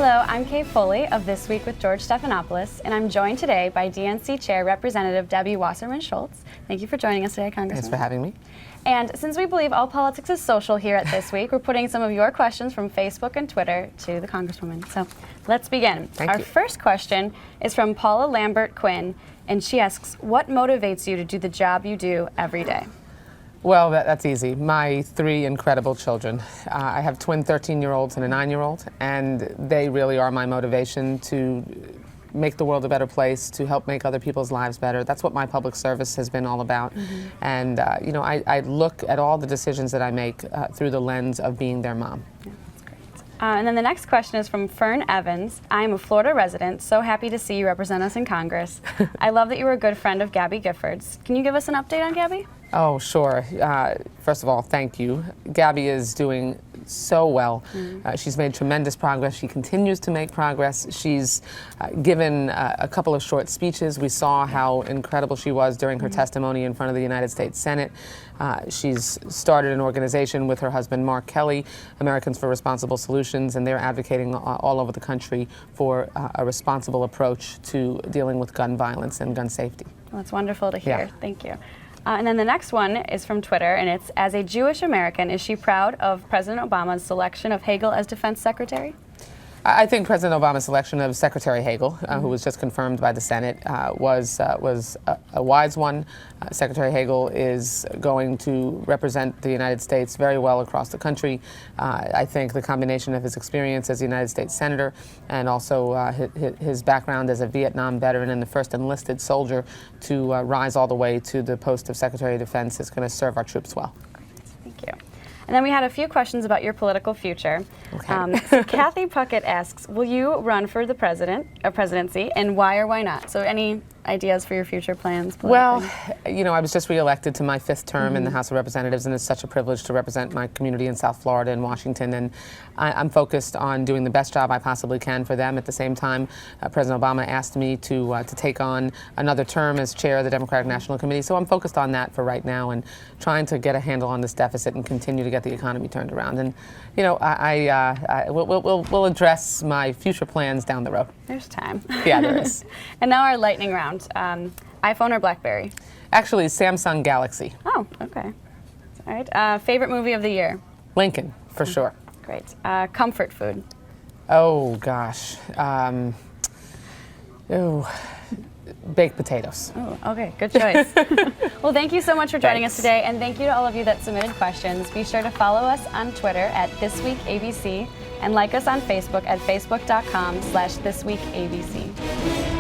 Hello, I'm Kay Foley of This Week with George Stephanopoulos, and I'm joined today by DNC Chair Representative Debbie Wasserman Schultz. Thank you for joining us today, Congresswoman. Thanks for having me. And since we believe all politics is social here at This Week, we're putting some of your questions from Facebook and Twitter to the Congresswoman. So let's begin. Our first question is from Paula Lambert Quinn, and she asks, what motivates you to do the job you do every day? Well, that's easy. My three incredible children. I have twin 13-year-olds and a 9-year-old, and they really are my motivation to make the world a better place, to help make other people's lives better. That's what my public service has been all about. And, you know, I look at all the decisions that I make through the lens of being their mom. Yeah, that's great. And then the next question is from Fern Evans. I am a Florida resident, so happy to see you represent us in Congress. I love that you were a good friend of Gabby Giffords. Can you give us an update on Gabby? Oh, sure. First of all, thank you. Gabby is doing so well. She's made tremendous progress. She continues to make progress. She's given a couple of short speeches. We saw how incredible she was during her testimony in front of the United States Senate. She's started an organization with her husband, Mark Kelly, Americans for Responsible Solutions, and they're advocating all over the country for a responsible approach to dealing with gun violence and gun safety. Well, that's wonderful to hear. Yeah. Thank you. And then the next one is from Twitter, and it's, as a Jewish American, is she proud of President Obama's selection of Hagel as Defense Secretary? I think President Obama's selection of Secretary Hagel, who was just confirmed by the Senate, was a wise one. Secretary Hagel is going to represent the United States very well across the country. I think the combination of his experience as a United States Senator and also his background as a Vietnam veteran and the first enlisted soldier to rise all the way to the post of Secretary of Defense is going to serve our troops well. Thank you. And then we had a few questions about your political future. Okay. Cathy Puckett asks, will you run for the presidency, and why or why not? So any ideas for your future plans? Well, you know, I was just reelected to my 5th term in the House of Representatives, and it's such a privilege to represent my community in South Florida and Washington, and I'm focused on doing the best job I possibly can for them. At the same time, President Obama asked me to take on another term as chair of the Democratic National Committee, so I'm focused on that for right now and trying to get a handle on this deficit and continue to get the economy turned around. And, you know, we'll address my future plans down the road. There's time. Yeah, there is. And now our lightning round. iPhone or BlackBerry? Actually, Samsung Galaxy. Oh, okay. All right. Favorite movie of the year? Lincoln, for sure. Great. Comfort food? Oh, gosh. Baked potatoes. Oh, okay. Good choice. Well, thank you so much for joining us today, and thank you to all of you that submitted questions. Be sure to follow us on Twitter at ThisWeekABC and like us on Facebook at facebook.com/ThisWeekABC.